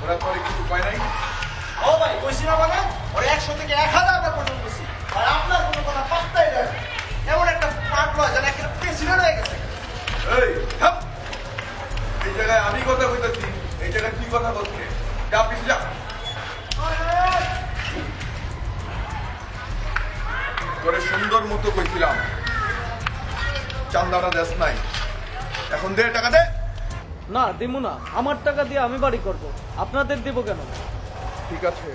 ওরা পরে কিছু পায় নাই। ও ভাই কইছি না মানে ওরা 100 থেকে 1000 টাকা পর্যন্ত কইছি আর আপনার কোনো কথা পাত্তাই দেয় না। এমন একটা স্মার্ট লয় যেন একটা প্রেসিডেন্ট হয়ে গেছে। এই থাম, এই জায়গায় আমি কথা কইতাছি, এই জায়গায় তুই কথা বলছিস। যা পিছু যা। তোরে সুন্দর মতো কইছিলাম চান্দাটা দেশ নাই, এখন দে টাকা দে। না দিমু না, আমার টাকা দিয়ে আমি বাড়ি করব, আপনাদের দেব কেন? ঠিক আছে,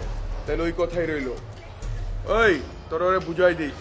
তাহলে ওই কথাই রইলো। ওই তোর ওরে বুঝাই দিস।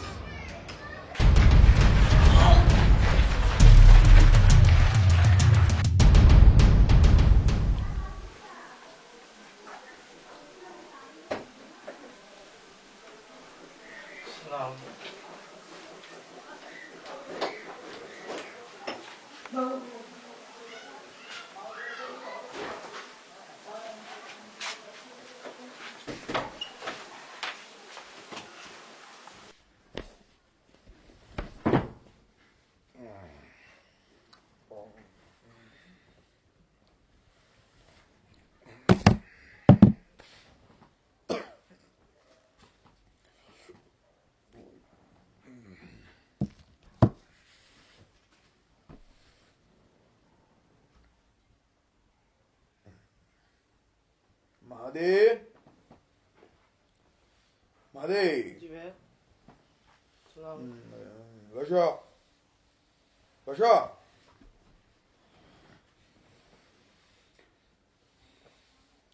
মাদে মাদে জি ভাই। বসো বসো।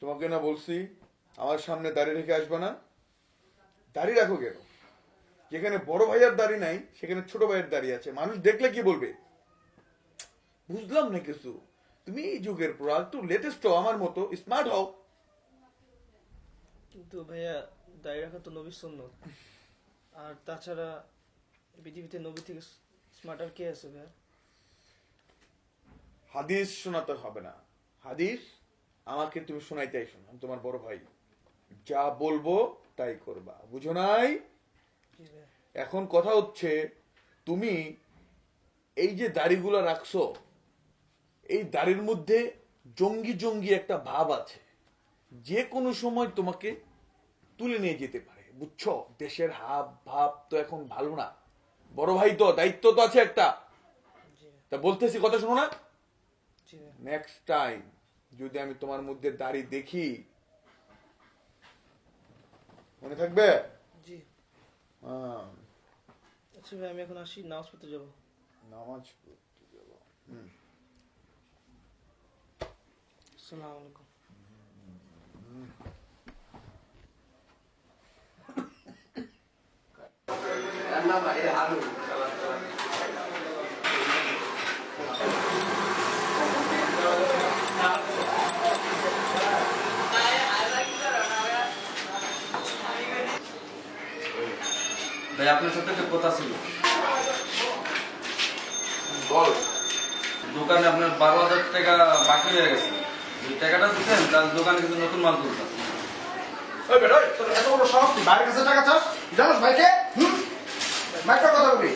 তোমাকে না বলছি আমার সামনে দাঁড়িয়ে রেখে আসবে না? দাঁড়িয়ে রাখো কেন? যেখানে বড় ভাইয়ের দাড়ি নাই সেখানে ছোট ভাইয়ের দাড়ি আছে, মানুষ দেখলে কি বলবে? বুঝলাম না কিছু। তুমি এই যুগের পুরো একটু লেটেস্ট হও, আমার মতো স্মার্ট হও। কিন্তু ভাইয়া দাঁড়িয়ে রাখা তো নবীর সুন্নত, আর তাছাড়া পৃথিবীতে নবী থেকে স্মার্ট আর কে আছে ভাইয়া? হাদিস শোনাতে হবে না, হাদিস আমাকে তুমি শোনাইতে আইসো না, আমি তোমার বড় ভাই। যা বলবো তাই করবা, বুঝো নাই? জি ভাইয়া। এখন কথা হচ্ছে, তুমি এই যে দাড়িগুলো রাখছো, এই দাড়ির মধ্যে জঙ্গি জঙ্গি একটা ভাব আছে, যে কোনো সময় তোমাকে তুলে নিয়ে যেতে পারে, বুঝছো? দেশের হাব ভাব তো এখন ভালো না, বড় ভাই তো দায়িত্ব তো আছে একটা। জি তা বলতেছি, কথা শোনো না? জি ভাইয়া। নেক্সট টাইম যদি আমি তোমার মধ্যে দাড়ি দেখি, মনে থাকবে? জি। হ্যাঁ, আচ্ছা ভাই, আমি এখন আসি, নামাজ পড়তে যাবো। নামাজ পড়তে যাবো। আসসালামু আলাইকুম। ভাই আপনার সাথে একটা কথা ছিল। বল। দোকানে আপনার 12,000 টাকা বাকি হয়ে গেছে, ওই টাকাটা দিচ্ছেন, তার দোকানে কিন্তু নতুন মাল তুলতেছে। ওই বেটা ওই তোর এত বড় সাহস, তুই বাইরের কাছে টাকা চাস? জানোস ভাইকে? মাইক্রো কথা বলবি।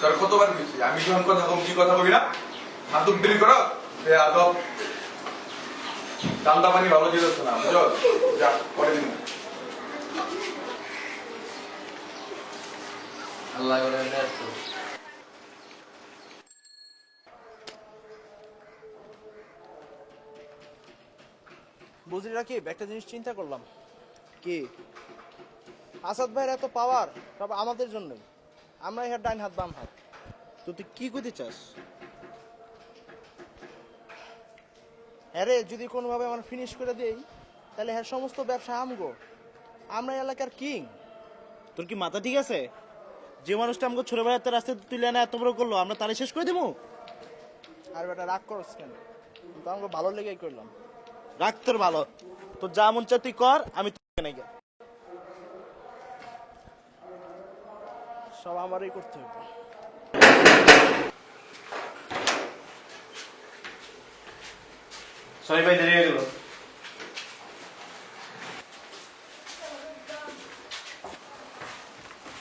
তোর কতবার বলছি আমি যখন কথা কম কি কথা বলি না? মাতুম বিলি করো আদব। দান্দা পানি ভালো দিয়ে যাচ্ছে না, বুঝো? যা পরে দিন। আল্লাহ করে দেখতো। বুঝলি রাকিব, একটা জিনিস চিন্তা করলাম। কি? আসাদ ভাইয়ের এত পাওয়ার সব আমাদের জন্যই। আমরা ইহার ডাইন হাত বাম হাত। তো তুই কি করতে চাস? আরে যদি কোনোভাবে আমরা ফিনিশ করে দেই, তাহলে হ্যাঁ সমস্ত ব্যবসা আমগো। আমরা এলাকার কিং। তোর কি মাথা ঠিক আছে? যে মানুষটা আমাকে ছোটবেলাতে রাস্তায় তুলে আনা এত বড় করলো, আমরা তারে শেষ করে দেবো? আর বেটা রাগ করস কেন? তো আমাকে ভালো লেগেই করলাম। রাগ তোর ভালো, তোর যা মন চায় তুই কর, আমি তোকে নাই। সব আমারই করতে হবে। সরি ভাই, দেরি হয়ে গেল।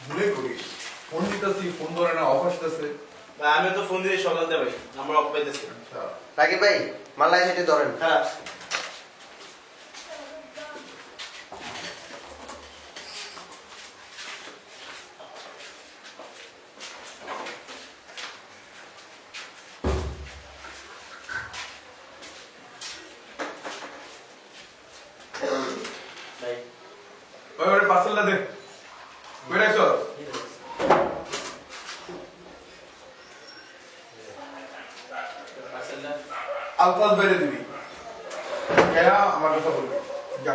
ভুলে করিস, ফোন দিতেছি ফোন ধরে না, অফ আসতেছে। আমি তো ফোন দিয়ে সকাল দেবে, আমরা অফ পাইতেছি। আচ্ছা রাকিব ভাই, মাল্লাই সেটি ধরেন। হ্যাঁ ওই পার্সেলটা দে কই রাখছো আলফাজ বাইরে দিবি কেনা আমার কথা বলবি যা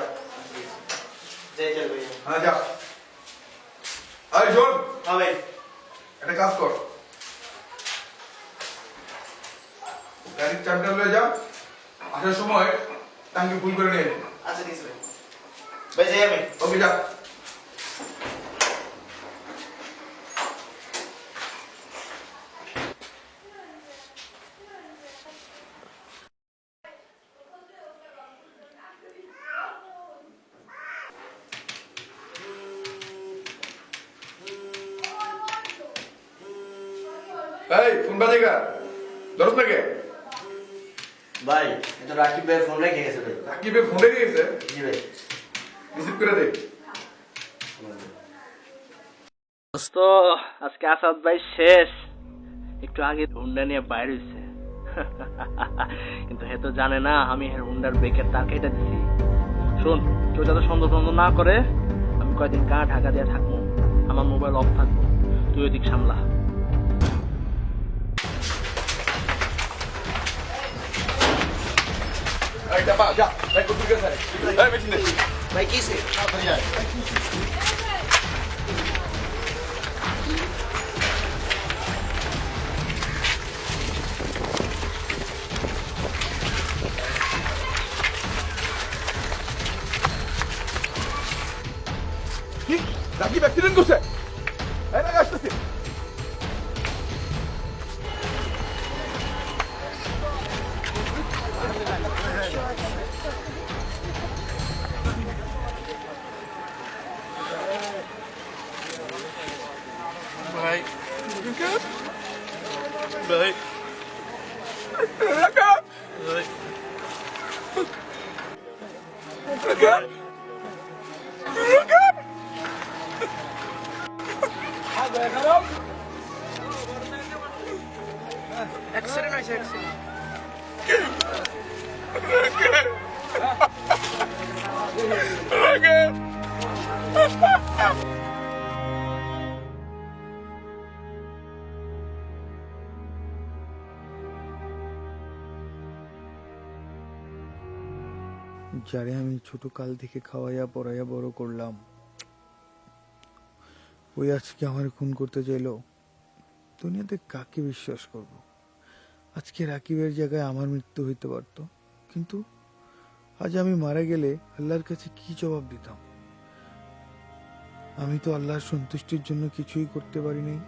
হ্যাঁ যা আরে শোন একটা কাজ কর গাড়ির চাবটা লয়ে যা আসার সময় টাঙ্কি ফুল করে নিয়ে আচ্ছা ঠিক আছে ভাই যাই আমি ওকে যা এই ফোন বাজে গা ধরস না কে ভাই এটা রাকিব ভাই ফোন রেখে গেছে ভাই রাকিবে ফোন রেখে গেছে জি ভাই রিসিভ করে দে দোস্ত আজকে আসাদ ভাই শেষ একটু আগে হুন্ডা নিয়ে বাইরে হয়েছে কিন্তু হে তো জানে না আমি হুন্ডার ব্রেকের তার কেটে দিছি শোন কেউ যাতে সন্দেহ টন্দেহ না করে আমি কয়েকদিন ঢাকা দিয়ে থাকবো আমার মোবাইল অফ থাকবো তুই ওইদিক সামলা এই চাপা যা ভাই কত গেছে এই মেশিন দে ভাই কিসে কি রাকিব অ্যাক্সিডেন্ট করছে এই না আসতেছে ভাই ভাই অ্যাক্সিডেন্ট হয়েছে অ্যাক্সিডেন্ট যারে আমি ছোট কাল থেকে খাওয়াইয়া পড়াইয়া বড় করলাম ওই আজকে আমার খুন করতে চাইলো দুনিয়াতে কাকে বিশ্বাস করব আজকে রাকিবের জায়গায় আমার মৃত্যু হইতে পারত কিন্তু আজ আমি মারা গেলে আল্লাহর কাছে কি জবাব দিতাম আমি তো আল্লাহর সন্তুষ্টির জন্য কিছুই করতে পারি নাই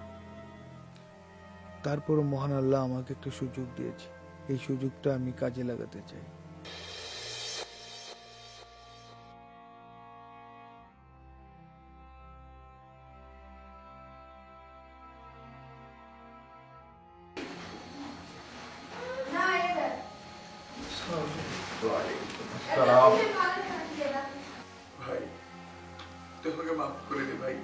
তারপরও মহান আল্লাহ আমাকে একটা সুযোগ দিয়েছে এই সুযোগটা আমি কাজে লাগাতে চাই সালাম ভাই তোমাকে মাফ করে দে ভাই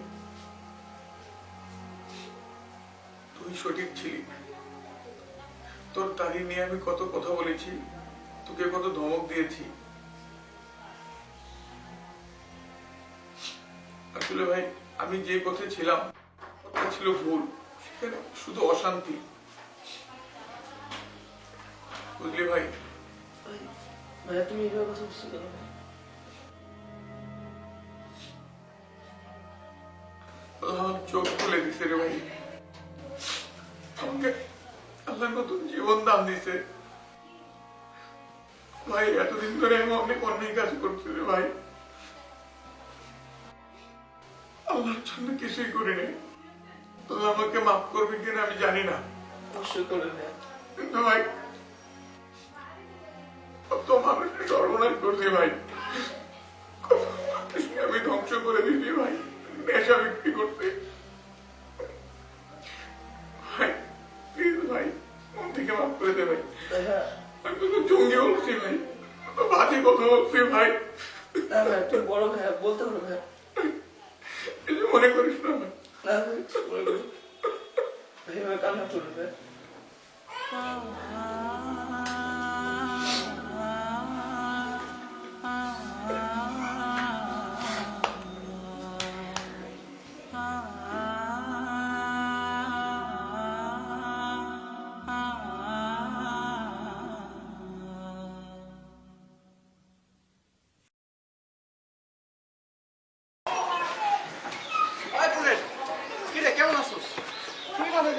তুই সঠিক ছিলি তোর দাড়ি নিয়ে আমি কত কথা বলেছি তোকে কত ধমক দিয়েছি আসলে ভাই আমি যে পথে ছিলাম ওটা ছিল ভুল সেখানে শুধু অশান্তি বুঝলি ভাই ভাইয়া তুমি এইভাবে কথা বুঝতে কেন ভাই আমার চোখ খুলে দিছে রে ভাই আমাকে আল্লাহ নতুন জীবন দান দিছে ভাই এতদিন ধরে আমি অনেক অন্যায় কাজ করছি রে ভাই আল্লাহর জন্য কিছুই করি নাই তুমি আমাকে মাফ করবে কিনা আমি জানি না অবশ্যই করে নেয় কিন্তু ভাই কত মানুষের সর্বনাশ করছি ভাই কত মানুষকে আমি ধ্বংস করে দিচ্ছি ভাই নেশা বিক্রি করতে ভাই প্লিজ ভাই মন থেকে মাফ করে দে ভাই ভাইয়া আমি তো জঙ্গি বলছি ভাই কত বাজে কথা বলছি ভাই না ভাই তুমি বড় ভাইয়া বলতে পারো ভাইয়া এই যে মনে করিস না ভাই না ভাই মনে করো ভাই কান্না করবে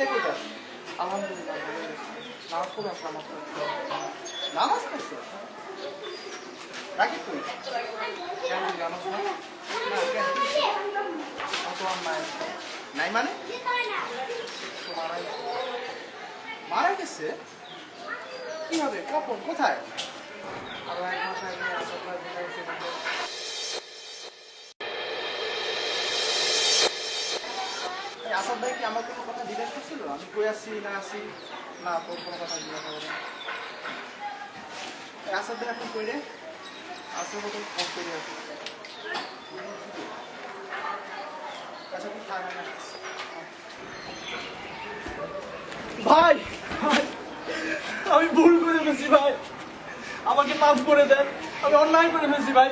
দেখো যাস আলহামদুলিল্লাহ ভালো হয়েছে। নামাজ পড়ে আসলাম আপনার। নামাজ পড়ছো রাকিব তুই কেন নামাজ না? না কেন অত আর নাই। নাই মানে তো মারাই গেছে। মারা গেছে কি হবে কখন কোথায় আরো 1 মাস আগে আসাদ ভাই দেখাইছে তাকে। এই আসাদ ভাই কি আমার কোনো কথা জিজ্ঞেস করছিল আমি কই আসি না আসি না তোর কোনো কথা জিজ্ঞাসা করে না। এই আসাদ ভাই এখন কই রে আসলে কত ফোন করে আছে। আচ্ছা তুই থাক আমি আসছি। ভাই ভাই, আমি ভুল করে ফেলছি ভাই, আমাকে মাফ করে দেন, আমি অন্যায় করে ফেলছি ভাই।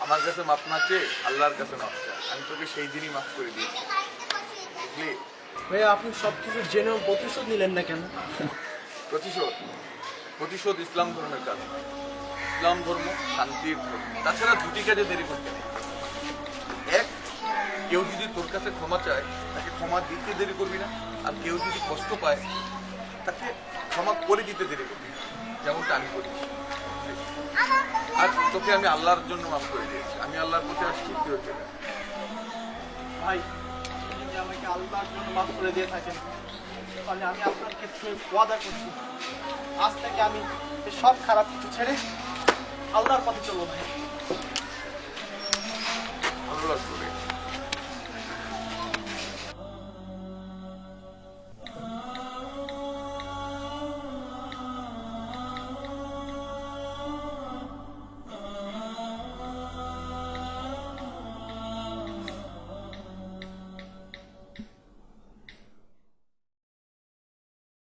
আমার কাছে মাপ না চেয়ে আল্লাহর কাছে মাপ চা। আমি তোকে সেই দিনই মাফ করে দিয়েছি, বুঝলি? ভাইয়া আপনি সবকিছু জেনেও প্রতিশোধ নিলেন না কেন? প্রতিশোধ প্রতিশোধ ইসলাম ধর্মের কাজ। ইসলাম ধর্ম শান্তির ধর্ম। তাছাড়া দুটি কাজে দেরি করতে নেই। এক, কেউ যদি তোর কাছে ক্ষমা চায় তাকে ক্ষমা দিতে দেরি করবি না, আর কেউ যদি কষ্ট পায় তাকে ক্ষমা করে দিতে দেরি করবি না, যেমনটা আমি করি। আর তোকে আমি আল্লাহর জন্য মাফ করে দিয়েছি। আমি আল্লাহর পথে আসছি, তুইও চলে আয়। ভাই আপনি যদি আমাকে আল্লাহর জন্য মাফ করে দিয়ে থাকেন তাহলে আমি আপনার ক্ষেত্রে ওয়াদা করছি আজ থেকে আমি এই সব খারাপ কিছু ছেড়ে আল্লাহর পথে চলবো ভাই। ভালো লাগলো রে।